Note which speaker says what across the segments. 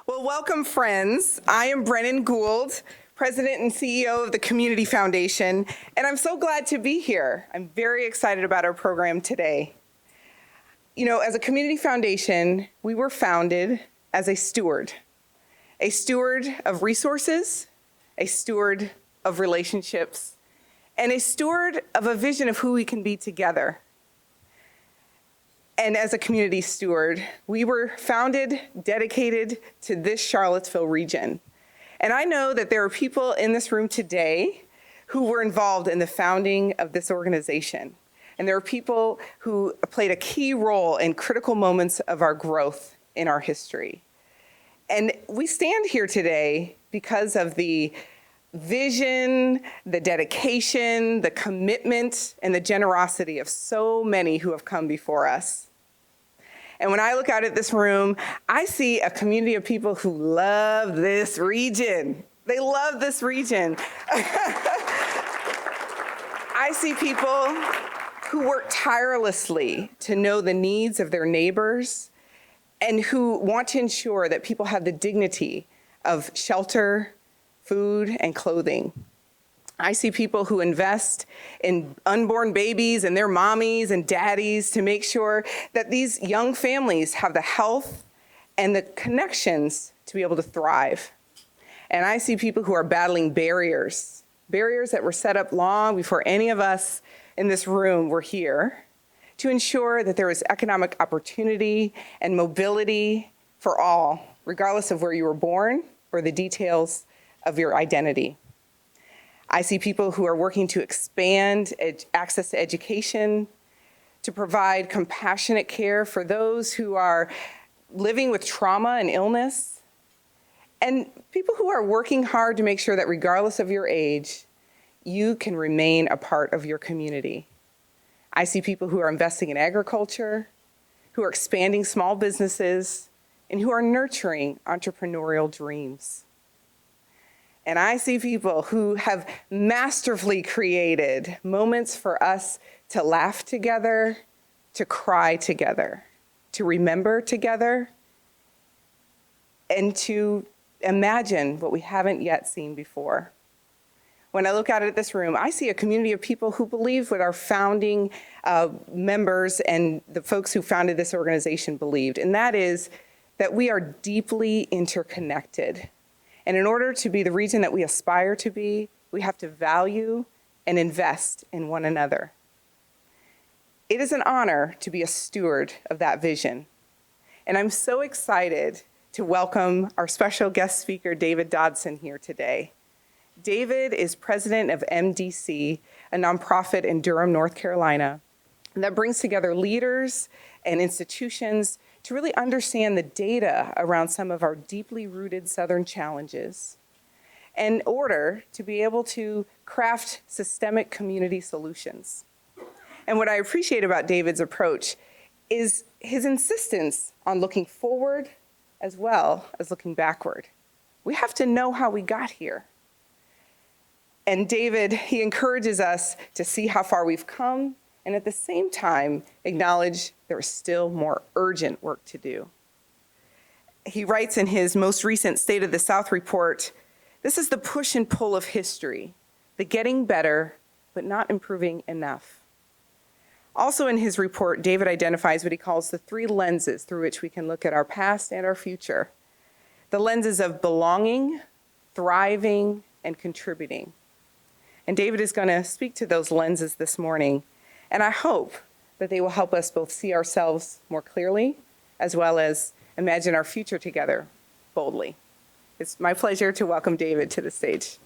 Speaker 1: Well, welcome, friends. I am Brennan Gould, President and CEO of the Community Foundation, and I'm so glad to be here. I'm very excited about our program today. You know, as a community foundation, we were founded as a steward of resources, a steward of relationships, and a steward of a vision of who we can be together. And as a community steward, we were founded, dedicated to this Charlottesville region. And I know that there are people in this room today who were involved in the founding of this organization. And there are people who played a key role in critical moments of our growth in our history. And we stand here today because of the vision, the dedication, the commitment, and the generosity of so many who have come before us. And when I look out at this room, I see a community of people who love this region. They love this region. I see people who work tirelessly to know the needs of their neighbors and who want to ensure that people have the dignity of shelter, food, and clothing. I see people who invest in unborn babies and their mommies and daddies to make sure that these young families have the health and the connections to be able to thrive. And I see people who are battling barriers that were set up long before any of us in this room were here, to ensure that there is economic opportunity and mobility for all, regardless of where you were born or the details of your identity. I see people who are working to expand access to education, to provide compassionate care for those who are living with trauma and illness, and people who are working hard to make sure that regardless of your age, you can remain a part of your community. I see people who are investing in agriculture, who are expanding small businesses, and who are nurturing entrepreneurial dreams. And I see people who have masterfully created moments for us to laugh together, to cry together, to remember together, and to imagine what we haven't yet seen before. When I look out at this room, I see a community of people who believe what our founding members and the folks who founded this organization believed, and that is that we are deeply interconnected. And in order to be the region that we aspire to be, we have to value and invest in one another. It is an honor to be a steward of that vision. And I'm so excited to welcome our special guest speaker, David Dodson, here today. David is president of MDC, a nonprofit in Durham, North Carolina, that brings together leaders and institutions to really understand the data around some of our deeply rooted Southern challenges in order to be able to craft systemic community solutions. And what I appreciate about David's approach is his insistence on looking forward as well as looking backward. We have to know how we got here. And David, he encourages us to see how far we've come and at the same time acknowledge there is still more urgent work to do. He writes in his most recent State of the South report, this is the push and pull of history, the getting better, but not improving enough. Also in his report, David identifies what he calls the three lenses through which we can look at our past and our future. The lenses of belonging, thriving, and contributing. And David is going to speak to those lenses this morning. And I hope that they will help us both see ourselves more clearly, as well as imagine our future together boldly. It's my pleasure to welcome David to the stage.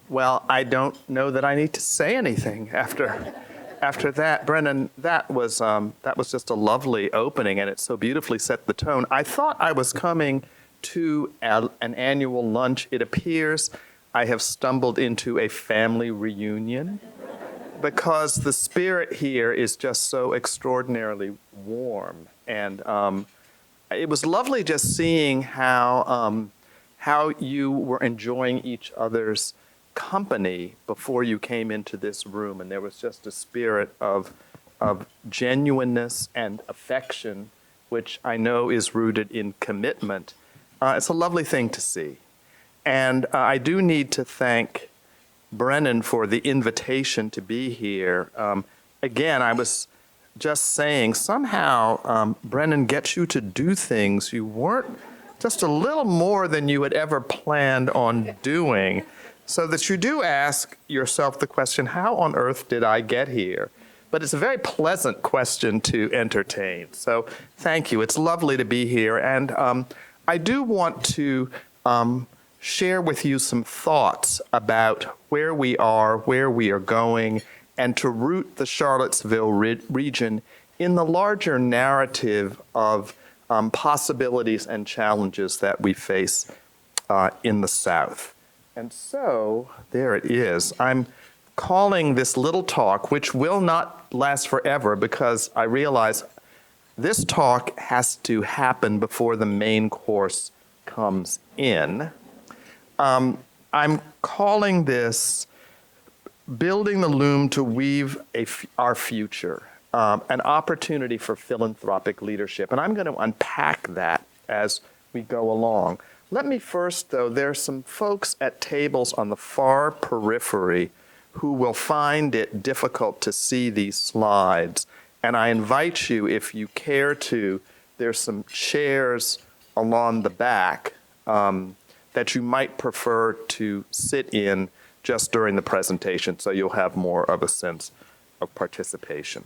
Speaker 2: Well, I don't know that I need to say anything after that. Brennan, that was just a lovely opening, and it so beautifully set the tone. I thought I was coming to an annual lunch. It appears I have stumbled into a family reunion because the spirit here is just so extraordinarily warm. And it was lovely just seeing how you were enjoying each other's company before you came into this room, and there was just a spirit of genuineness and affection, which I know is rooted in commitment. It's a lovely thing to see. And I do need to thank Brennan for the invitation to be here. Again, I was just saying, somehow Brennan gets you to do things you weren't just a little more than you had ever planned on doing, so that you do ask yourself the question, how on earth did I get here? But it's a very pleasant question to entertain. So thank you. It's lovely to be here. And I do want to share with you some thoughts about where we are going, and to root the Charlottesville region in the larger narrative of possibilities and challenges that we face in the South. And so there it is. I'm calling this little talk, which will not last forever, because I realize this talk has to happen before the main course comes in. I'm calling this Building the Loom to Weave Our Future, an opportunity for philanthropic leadership. And I'm going to unpack that as we go along. Let me first, though, there's some folks at tables on the far periphery who will find it difficult to see these slides. And I invite you, if you care to, there's some chairs along the back that you might prefer to sit in just during the presentation, so you'll have more of a sense of participation.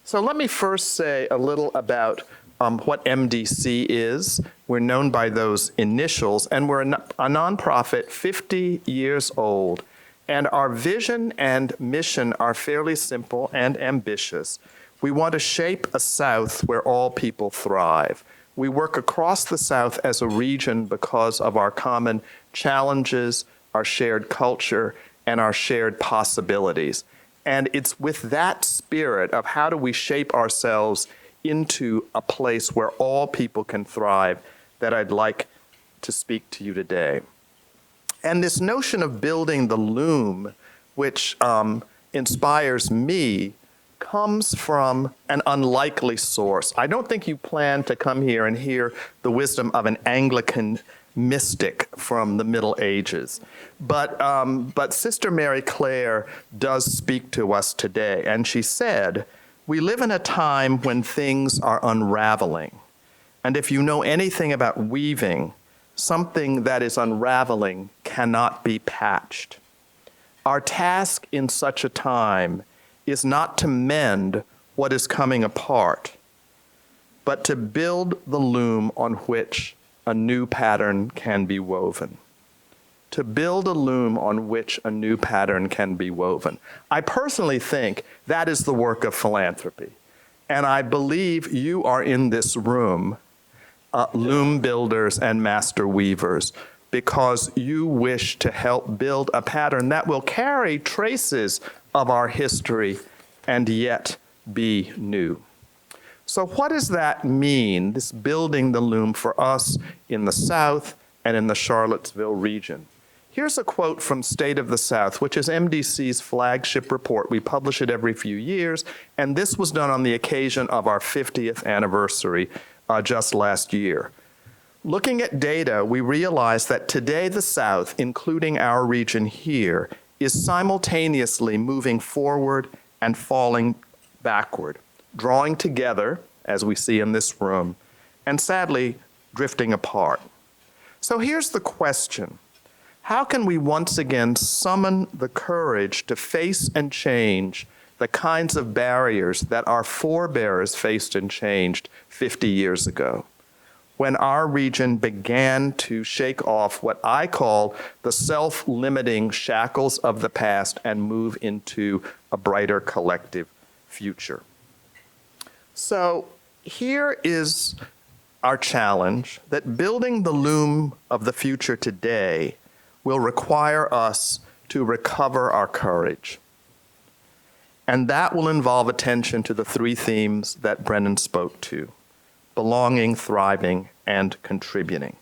Speaker 2: So let me first say a little about what MDC is. We're known by those initials, and we're a nonprofit 50 years old. And our vision and mission are fairly simple and ambitious. We want to shape a South where all people thrive. We work across the South as a region because of our common challenges, our shared culture, and our shared possibilities. And it's with that spirit of how do we shape ourselves into a place where all people can thrive that I'd like to speak to you today. And this notion of building the loom, which inspires me, comes from an unlikely source. I don't think you plan to come here and hear the wisdom of an Anglican mystic from the Middle Ages. But Sister Mary Clare does speak to us today, and she said, "We live in a time when things are unraveling. And if you know anything about weaving, something that is unraveling cannot be patched. Our task in such a time is not to mend what is coming apart, but to build the loom on which a new pattern can be woven." To build a loom on which a new pattern can be woven. I personally think that is the work of philanthropy. And I believe you are in this room, loom builders and master weavers, because you wish to help build a pattern that will carry traces of our history and yet be new. So what does that mean, this building the loom, for us in the South and in the Charlottesville region? Here's a quote from State of the South, which is MDC's flagship report. We publish it every few years, and this was done on the occasion of our 50th anniversary just last year. Looking at data, we realize that today the South, including our region here, is simultaneously moving forward and falling backward, drawing together, as we see in this room, and sadly, drifting apart. So here's the question. How can we once again summon the courage to face and change the kinds of barriers that our forebears faced and changed 50 years ago, when our region began to shake off what I call the self-limiting shackles of the past and move into a brighter collective future? So here is our challenge, that building the loom of the future today will require us to recover our courage. And that will involve attention to the three themes that Brennan spoke to: belonging, thriving, and contributing.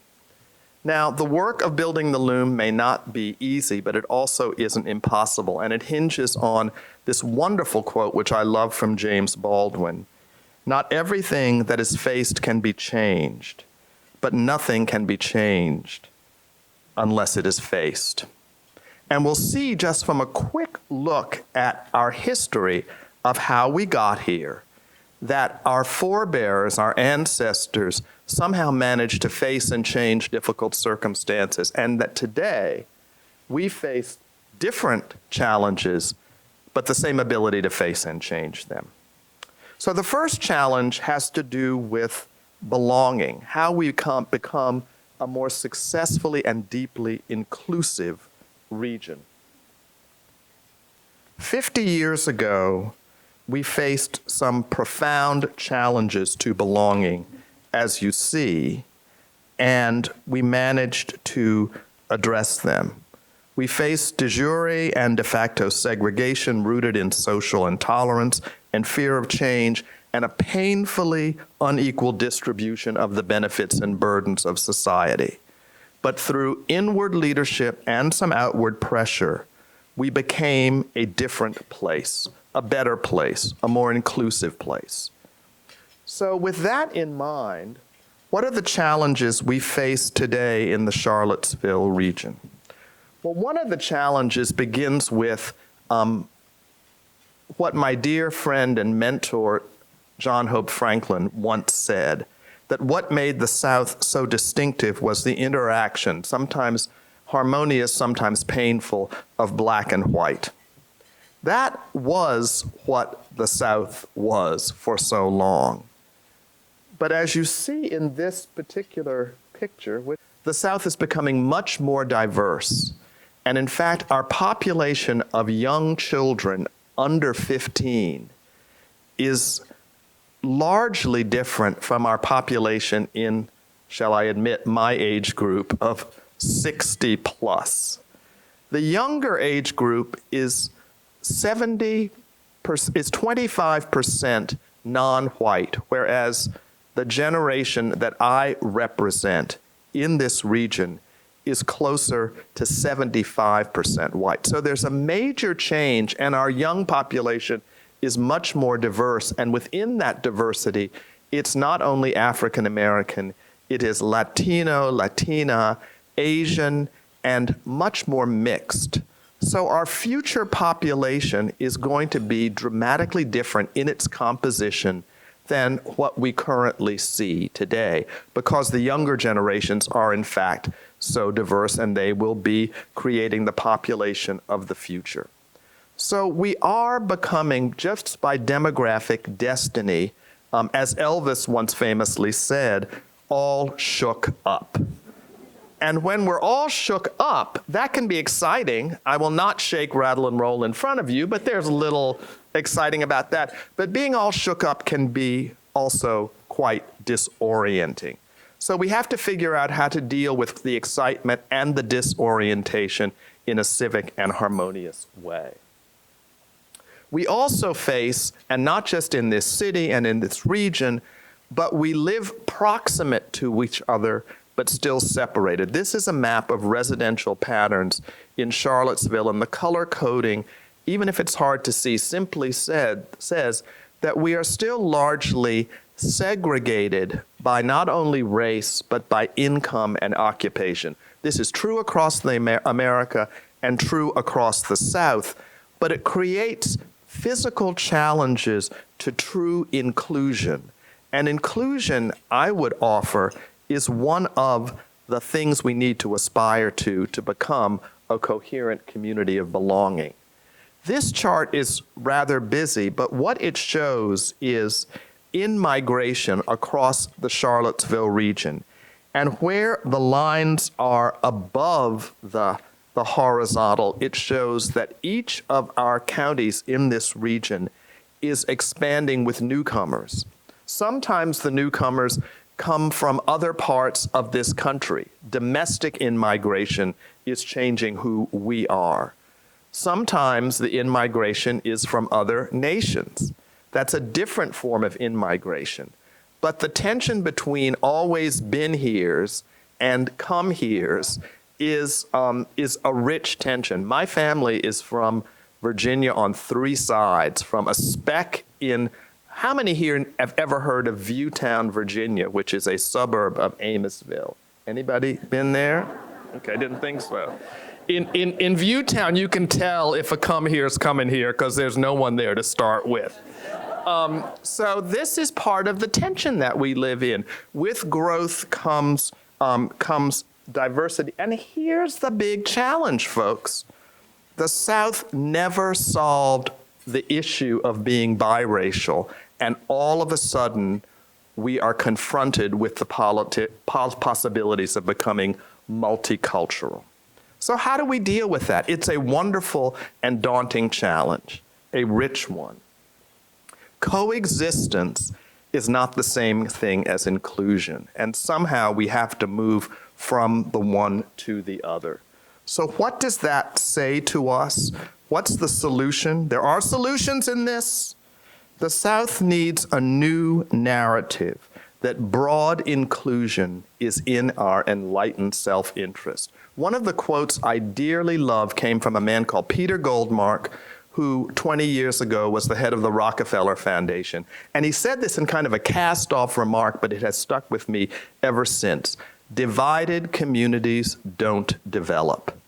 Speaker 2: Now, the work of building the loom may not be easy, but it also isn't impossible, and it hinges on this wonderful quote, which I love from James Baldwin. Not everything that is faced can be changed, but nothing can be changed unless it is faced. And we'll see just from a quick look at our history of how we got here, that our forebears, our ancestors, somehow managed to face and change difficult circumstances, and that today we face different challenges, but the same ability to face and change them. So the first challenge has to do with belonging, how we become a more successfully and deeply inclusive region. 50 years ago, we faced some profound challenges to belonging, as you see, and we managed to address them. We faced de jure and de facto segregation rooted in social intolerance and fear of change, and a painfully unequal distribution of the benefits and burdens of society. But through inward leadership and some outward pressure, we became a different place, a better place, a more inclusive place. So with that in mind, what are the challenges we face today in the Charlottesville region? Well, one of the challenges begins with what my dear friend and mentor, John Hope Franklin, once said, that what made the South so distinctive was the interaction, sometimes harmonious, sometimes painful, of black and white. That was what the South was for so long. But as you see in this particular picture, the South is becoming much more diverse. And in fact, our population of young children under 15 is largely different from our population in, shall I admit, my age group of 60 plus. The younger age group is 25% non-white, whereas the generation that I represent in this region is closer to 75% white. So there's a major change, and our young population is much more diverse. And within that diversity, it's not only African American, it is Latino, Latina, Asian, and much more mixed. So our future population is going to be dramatically different in its composition than what we currently see today, because the younger generations are in fact so diverse, and they will be creating the population of the future. So we are becoming, just by demographic destiny, as Elvis once famously said, all shook up. And when we're all shook up, that can be exciting. I will not shake, rattle, and roll in front of you, but there's a little exciting about that. But being all shook up can be also quite disorienting. So we have to figure out how to deal with the excitement and the disorientation in a civic and harmonious way. We also face, and not just in this city and in this region, but we live proximate to each other, but still separated. This is a map of residential patterns in Charlottesville, and the color coding, even if it's hard to see, simply says that we are still largely segregated by not only race, but by income and occupation. This is true across America and true across the South, but it creates physical challenges to true inclusion. And inclusion, I would offer, is one of the things we need to aspire to become a coherent community of belonging. This chart is rather busy, but what it shows is in-migration across the Charlottesville region. And where the lines are above the horizontal, it shows that each of our counties in this region is expanding with newcomers. Sometimes the newcomers come from other parts of this country. Domestic in-migration is changing who we are. Sometimes the in-migration is from other nations. That's a different form of in-migration. But the tension between always been heres and come heres is a rich tension. My family is from Virginia on three sides, from a speck in, how many here have ever heard of Viewtown, Virginia, which is a suburb of Amosville? Anybody been there? Okay, didn't think so. In Viewtown, you can tell if a come here is coming here because there's no one there to start with. So this is part of the tension that we live in. With growth comes diversity. And here's the big challenge, folks. The South never solved the issue of being biracial, and all of a sudden, we are confronted with the possibilities of becoming multicultural. So how do we deal with that? It's a wonderful and daunting challenge, a rich one. Coexistence is not the same thing as inclusion, and somehow we have to move from the one to the other. So what does that say to us? What's the solution? There are solutions in this. The South needs a new narrative that broad inclusion is in our enlightened self-interest. One of the quotes I dearly love came from a man called Peter Goldmark, who 20 years ago was the head of the Rockefeller Foundation. And he said this in kind of a cast-off remark, but it has stuck with me ever since. Divided communities don't develop.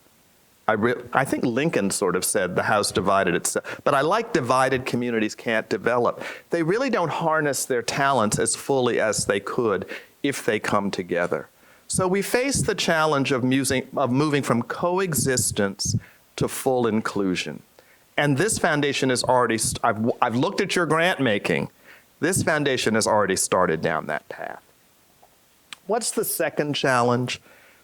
Speaker 2: I think Lincoln sort of said the house divided itself, but I like divided communities can't develop. They really don't harness their talents as fully as they could if they come together. So we face the challenge of moving from coexistence to full inclusion. And this foundation is already, I've looked at your grant making. This foundation has already started down that path. What's the second challenge?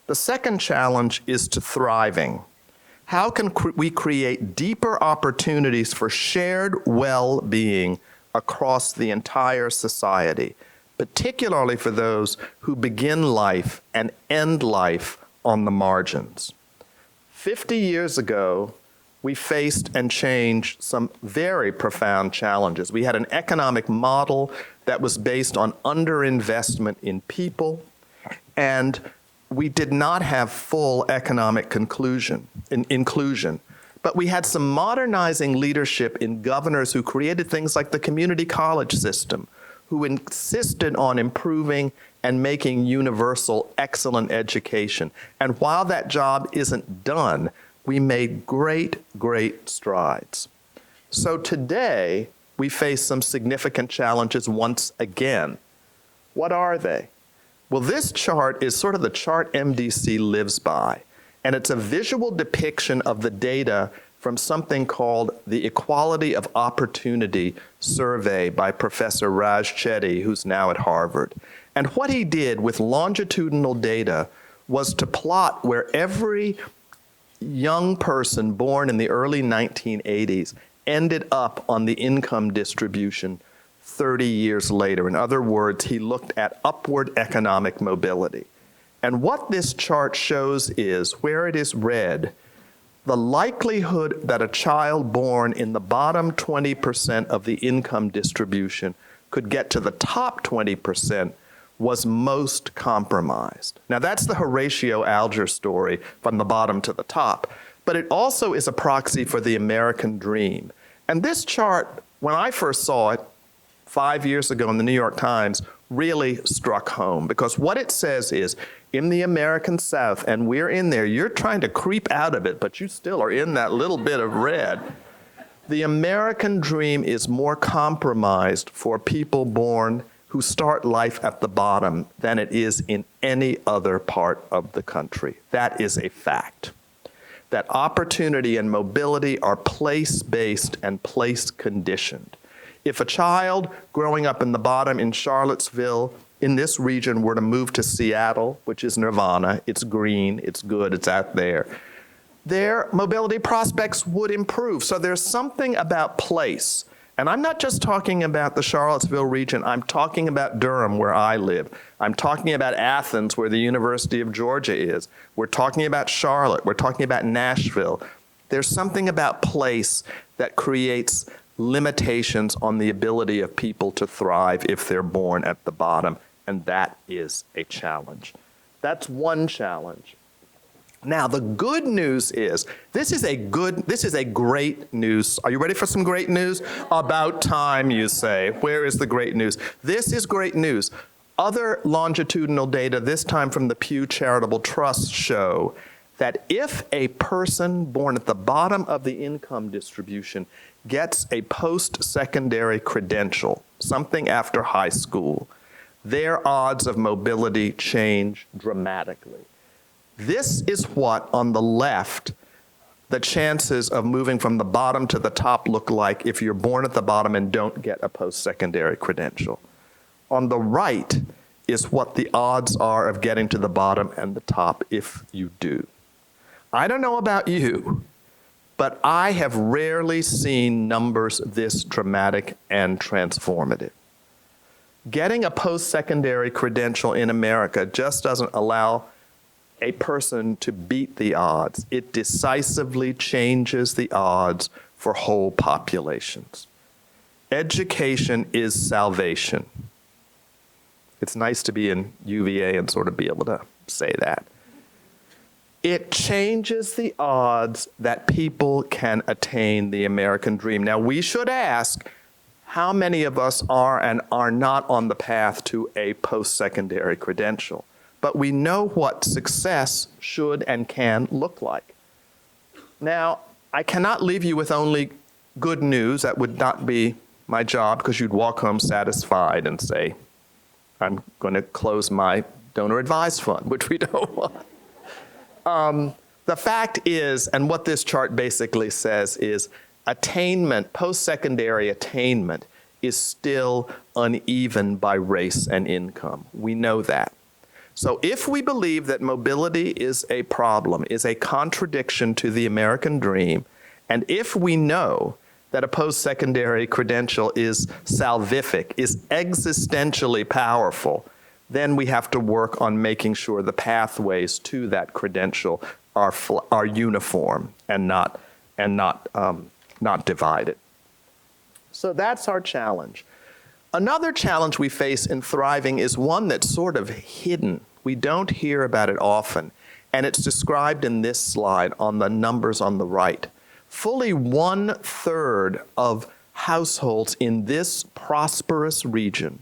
Speaker 2: The second challenge is to thriving. How can we create deeper opportunities for shared well-being across the entire society, particularly for those who begin life and end life on the margins? 50 years ago, we faced and changed some very profound challenges. We had an economic model that was based on underinvestment in people, and we did not have full economic inclusion. But we had some modernizing leadership in governors who created things like the community college system, who insisted on improving and making universal excellent education. And while that job isn't done, we made great, great strides. So today, we face some significant challenges once again. What are they? Well, this chart is sort of the chart MDC lives by, and it's a visual depiction of the data from something called the Equality of Opportunity Survey by Professor Raj Chetty, who's now at Harvard. And what he did with longitudinal data was to plot where every young person born in the early 1980s ended up on the income distribution 30 years later. In other words, he looked at upward economic mobility. And what this chart shows is, where it is red, the likelihood that a child born in the bottom 20% of the income distribution could get to the top 20% was most compromised. Now that's the Horatio Alger story from the bottom to the top, but it also is a proxy for the American dream. And this chart, when I first saw it 5 years ago in the New York Times, really struck home, because what it says is, in the American South, and we're in there, you're trying to creep out of it, but you still are in that little bit of red. The American dream is more compromised for people born who start life at the bottom than it is in any other part of the country. That is a fact. That opportunity and mobility are place-based and place-conditioned. If a child growing up in the bottom in Charlottesville, in this region, were to move to Seattle, which is nirvana, it's green, it's good, it's out there, their mobility prospects would improve. So there's something about place. And I'm not just talking about the Charlottesville region, I'm talking about Durham, where I live. I'm talking about Athens, where the University of Georgia is. We're talking about Charlotte, we're talking about Nashville. There's something about place that creates limitations on the ability of people to thrive if they're born at the bottom, and that is a challenge. That's one challenge. Now, the good news is, this is a great news. Are you ready for some great news? About time, you say. Where is the great news? This is great news. Other longitudinal data, this time from the Pew Charitable Trust, show that if a person born at the bottom of the income distribution gets a post-secondary credential, something after high school, their odds of mobility change dramatically. This is what, on the left, the chances of moving from the bottom to the top look like if you're born at the bottom and don't get a post-secondary credential. On the right is what the odds are of getting to the bottom and the top if you do. I don't know about you, but I have rarely seen numbers this dramatic and transformative. Getting a post-secondary credential in America just doesn't allow a person to beat the odds. It decisively changes the odds for whole populations. Education is salvation. It's nice to be in UVA and sort of be able to say that. It changes the odds that people can attain the American dream. Now, we should ask, how many of us are and are not on the path to a post-secondary credential? But we know what success should and can look like. Now, I cannot leave you with only good news. That would not be my job, because you'd walk home satisfied and say, I'm going to close my donor advised fund, which we don't want. The fact is, and what this chart basically says is, attainment, post-secondary attainment, is still uneven by race and income. We know that. So if we believe that mobility is a problem, is a contradiction to the American dream, and if we know that a post-secondary credential is salvific, is existentially powerful, then we have to work on making sure the pathways to that credential are uniform and not divided. So that's our challenge. Another challenge we face in thriving is one that's sort of hidden. We don't hear about it often, and it's described in this slide on the numbers on the right. Fully 1/3 of households in this prosperous region,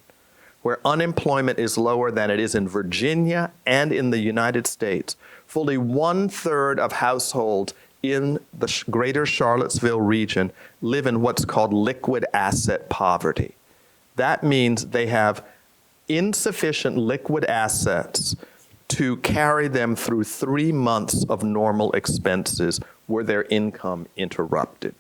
Speaker 2: where unemployment is lower than it is in Virginia and in the United States, fully 1/3 of households in the greater Charlottesville region live in what's called liquid asset poverty. That means they have insufficient liquid assets to carry them through 3 months of normal expenses were their income interrupted.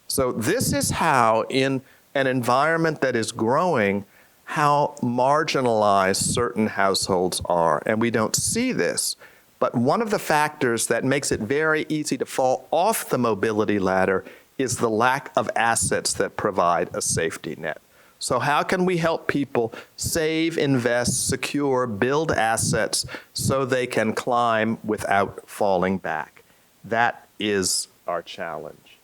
Speaker 2: So this is how, in an environment that is growing, how marginalized certain households are. And we don't see this, but one of the factors that makes it very easy to fall off the mobility ladder is the lack of assets that provide a safety net. So how can we help people save, invest, secure, build assets so they can climb without falling back? That is our challenge.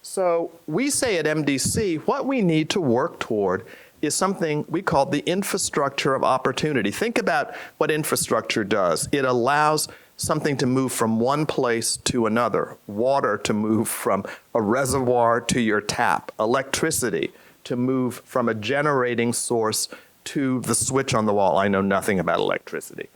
Speaker 2: So we say at MDC, what we need to work toward is something we call the infrastructure of opportunity. Think about what infrastructure does. It allows something to move from one place to another, water to move from a reservoir to your tap, electricity to move from a generating source to the switch on the wall. I know nothing about electricity.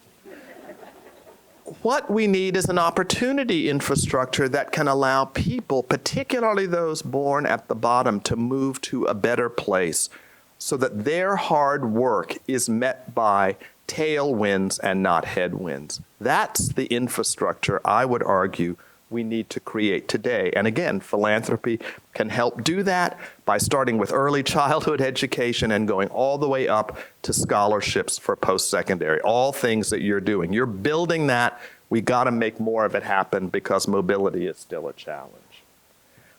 Speaker 2: What we need is an opportunity infrastructure that can allow people, particularly those born at the bottom, to move to a better place so that their hard work is met by tailwinds and not headwinds. That's the infrastructure, I would argue, we need to create today. And again, philanthropy can help do that by starting with early childhood education and going all the way up to scholarships for post-secondary, all things that you're doing. You're building that. We got to make more of it happen because mobility is still a challenge.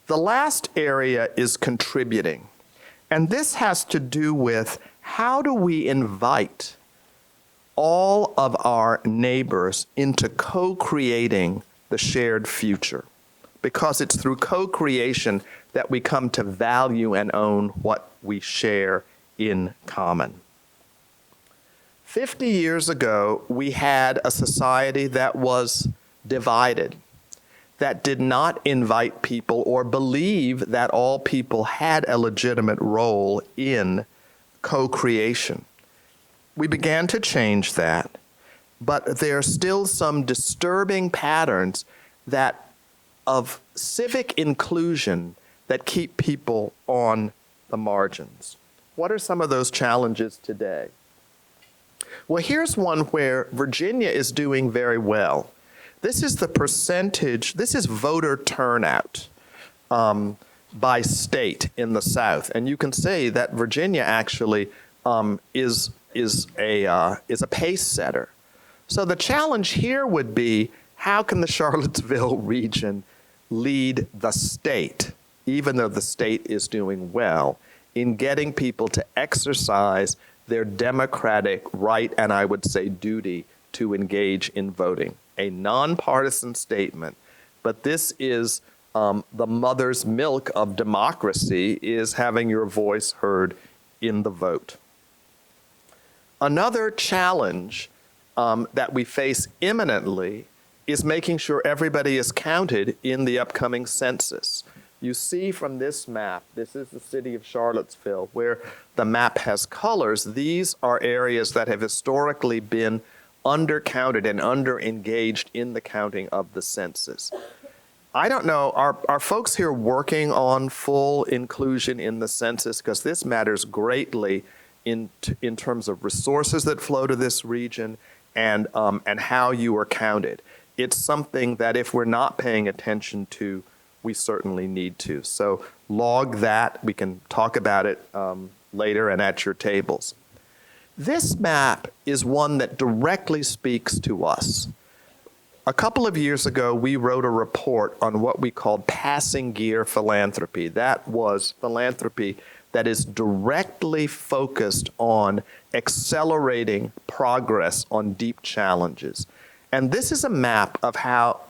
Speaker 2: The last area is contributing. And this has to do with how do we invite all of our neighbors into co-creating the shared future, because it's through co-creation that we come to value and own what we share in common. 50 years ago, we had a society that was divided, that did not invite people or believe that all people had a legitimate role in co-creation. We began to change that, but there are still some disturbing patterns of civic inclusion that keep people on the margins. What are some of those challenges today? Well, here's one where Virginia is doing very well. This is the percentage, this is voter turnout by state in the South. And you can say that Virginia actually is a pace setter. So the challenge here would be, how can the Charlottesville region lead the state, even though the state is doing well, in getting people to exercise their democratic right, and I would say duty, to engage in voting? A nonpartisan statement, but this is the mother's milk of democracy, is having your voice heard in the vote. Another challenge that we face imminently is making sure everybody is counted in the upcoming census. You see from this map, this is the city of Charlottesville, where the map has colors. These are areas that have historically been undercounted and under-engaged in the counting of the census. I don't know, are folks here working on full inclusion in the census? Because this matters greatly in terms of resources that flow to this region and how you are counted. It's something that if we're not paying attention to, we certainly need to. So log that. We can talk about it later and at your tables. This map is one that directly speaks to us. A couple of years ago, we wrote a report on what we called passing gear philanthropy. That was philanthropy that is directly focused on accelerating progress on deep challenges. And this is a map of how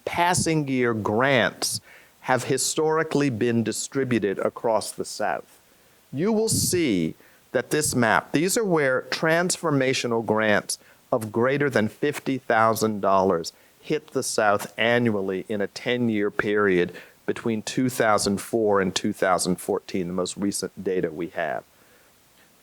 Speaker 2: passing gear grants have historically been distributed across the South. You will see that this map, these are where transformational grants of greater than $50,000 hit the South annually in a 10-year period between 2004 and 2014, the most recent data we have.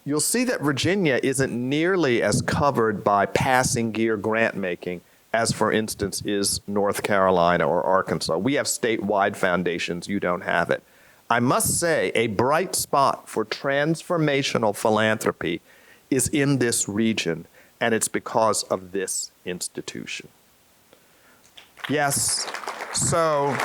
Speaker 2: You'll see that Virginia isn't nearly as covered by passing gear grant making as, for instance, is North Carolina or Arkansas. We have statewide foundations, you don't have it. I must say, a bright spot for transformational philanthropy is in this region, and it's because of this institution. Yes, so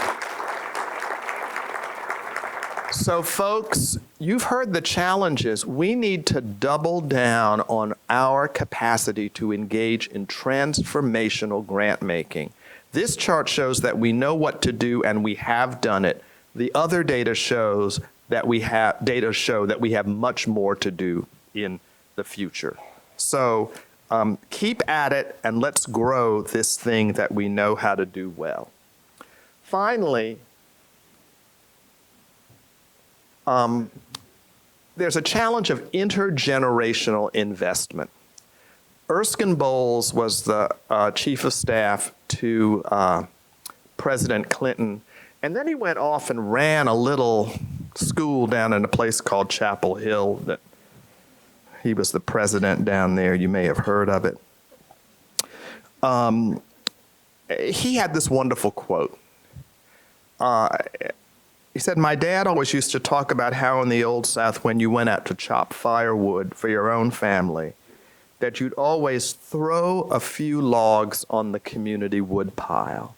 Speaker 2: folks, you've heard the challenges. We need to double down on our capacity to engage in transformational grant making. This chart shows that we know what to do and we have done it. The other data shows that we have much more to do in the future. So keep at it and let's grow this thing that we know how to do well. Finally, there's a challenge of intergenerational investment. Erskine Bowles was the chief of staff to President Clinton, and then he went off and ran a little school down in a place called Chapel Hill. That he was the president down there. You may have heard of it. He had this wonderful quote. He said, "My dad always used to talk about how in the Old South, when you went out to chop firewood for your own family, that you'd always throw a few logs on the community wood pile."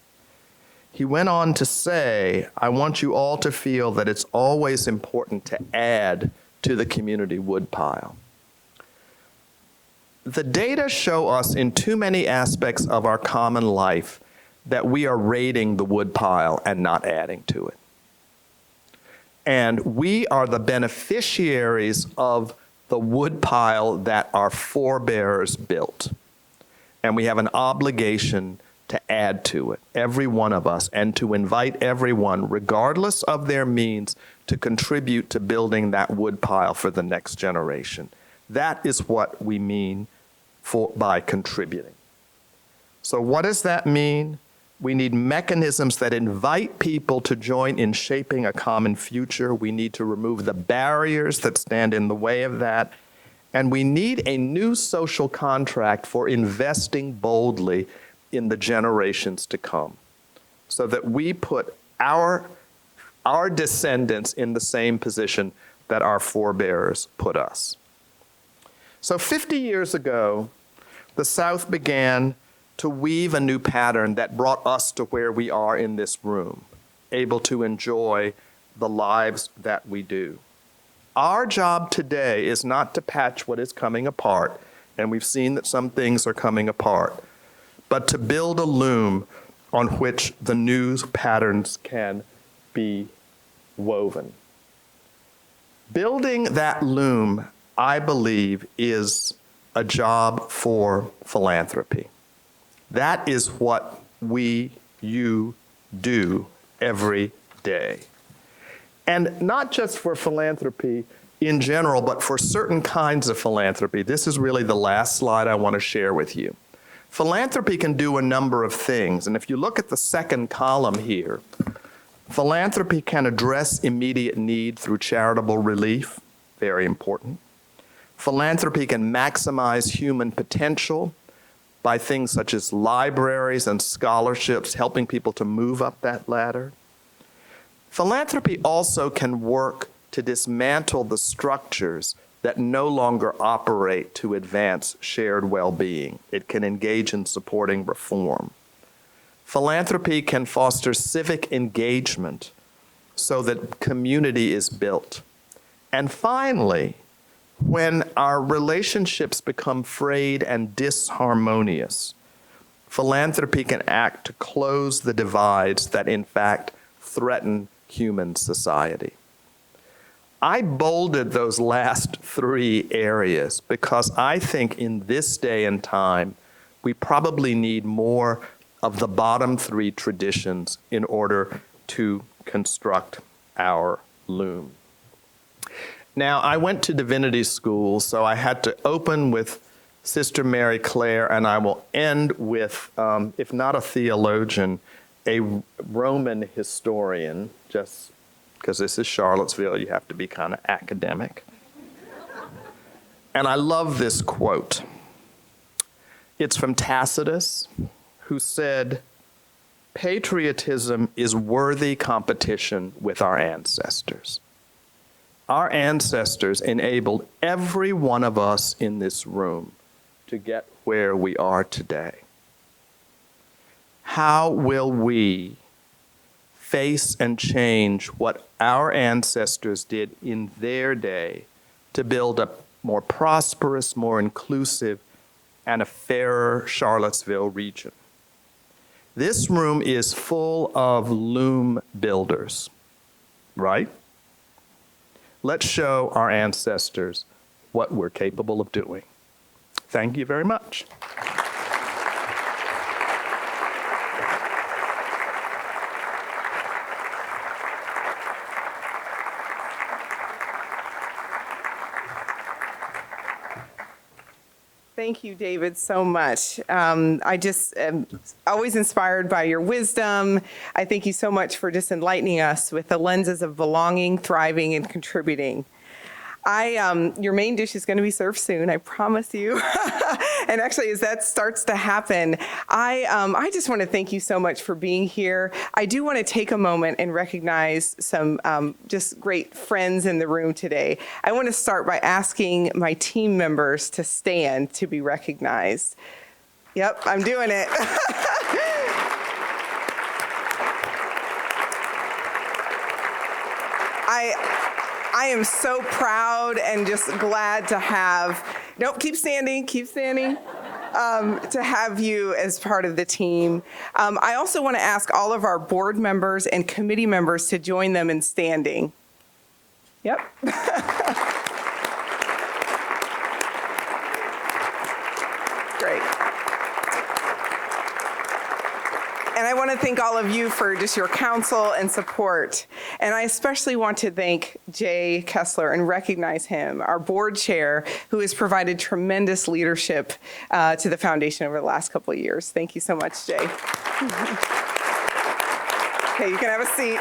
Speaker 2: He went on to say, "I want you all to feel that it's always important to add to the community wood pile." The data show us in too many aspects of our common life that we are raiding the wood pile and not adding to it. And we are the beneficiaries of the wood pile that our forebears built. And we have an obligation to add to it, every one of us, and to invite everyone, regardless of their means, to contribute to building that wood pile for the next generation. That is what we mean by contributing. So what does that mean? We need mechanisms that invite people to join in shaping a common future. We need to remove the barriers that stand in the way of that. And we need a new social contract for investing boldly in the generations to come, so that we put our descendants in the same position that our forebears put us. So 50 years ago, the South began to weave a new pattern that brought us to where we are in this room, able to enjoy the lives that we do. Our job today is not to patch what is coming apart, and we've seen that some things are coming apart, but to build a loom on which the new patterns can be woven. Building that loom, I believe, is a job for philanthropy. That is what you do every day. And not just for philanthropy in general, but for certain kinds of philanthropy. This is really the last slide I want to share with you. Philanthropy can do a number of things. And if you look at the second column here, philanthropy can address immediate need through charitable relief, very important. Philanthropy can maximize human potential by things such as libraries and scholarships, helping people to move up that ladder. Philanthropy also can work to dismantle the structures that no longer operate to advance shared well-being. It can engage in supporting reform. Philanthropy can foster civic engagement so that community is built. And finally, when our relationships become frayed and disharmonious, philanthropy can act to close the divides that in fact threaten human society. I bolded those last three areas because I think in this day and time, we probably need more of the bottom three traditions in order to construct our loom. Now, I went to divinity school, so I had to open with Sister Mary Clare, and I will end with, if not a theologian, a Roman historian, just because this is Charlottesville, you have to be kind of academic. And I love this quote. It's from Tacitus, who said, "Patriotism is worthy competition with our ancestors." Our ancestors enabled every one of us in this room to get where we are today. How will we face and change what our ancestors did in their day to build a more prosperous, more inclusive, and a fairer Charlottesville region? This room is full of loom builders, right? Let's show our ancestors what we're capable of doing. Thank you very much.
Speaker 1: Thank you, David, so much. I just am always inspired by your wisdom. I thank you so much for just enlightening us with the lenses of belonging, thriving, and contributing. Your main dish is going to be served soon, I promise you. And actually, as that starts to happen, I just want to thank you so much for being here. I do want to take a moment and recognize some just great friends in the room today. I want to start by asking my team members to stand to be recognized. Yep, I'm doing it. I am so proud and just glad to have, keep standing, to have you as part of the team. I also want to ask all of our board members and committee members to join them in standing. Yep. Great. And I want to thank all of you for just your counsel and support. And I especially want to thank Jay Kessler and recognize him, our board chair, who has provided tremendous leadership to the foundation over the last couple of years. Thank you so much, Jay. Okay, you can have a seat.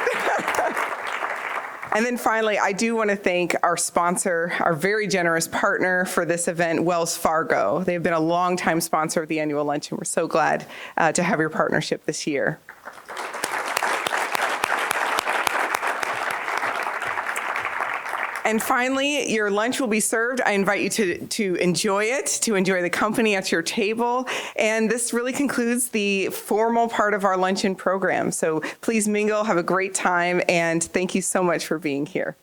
Speaker 1: And then finally, I do want to thank our sponsor, our very generous partner for this event, Wells Fargo. They've been a longtime sponsor of the annual luncheon. We're so glad to have your partnership this year. And finally, your lunch will be served. I invite you to enjoy it, to enjoy the company at your table. And this really concludes the formal part of our luncheon program. So please mingle, have a great time, and thank you so much for being here.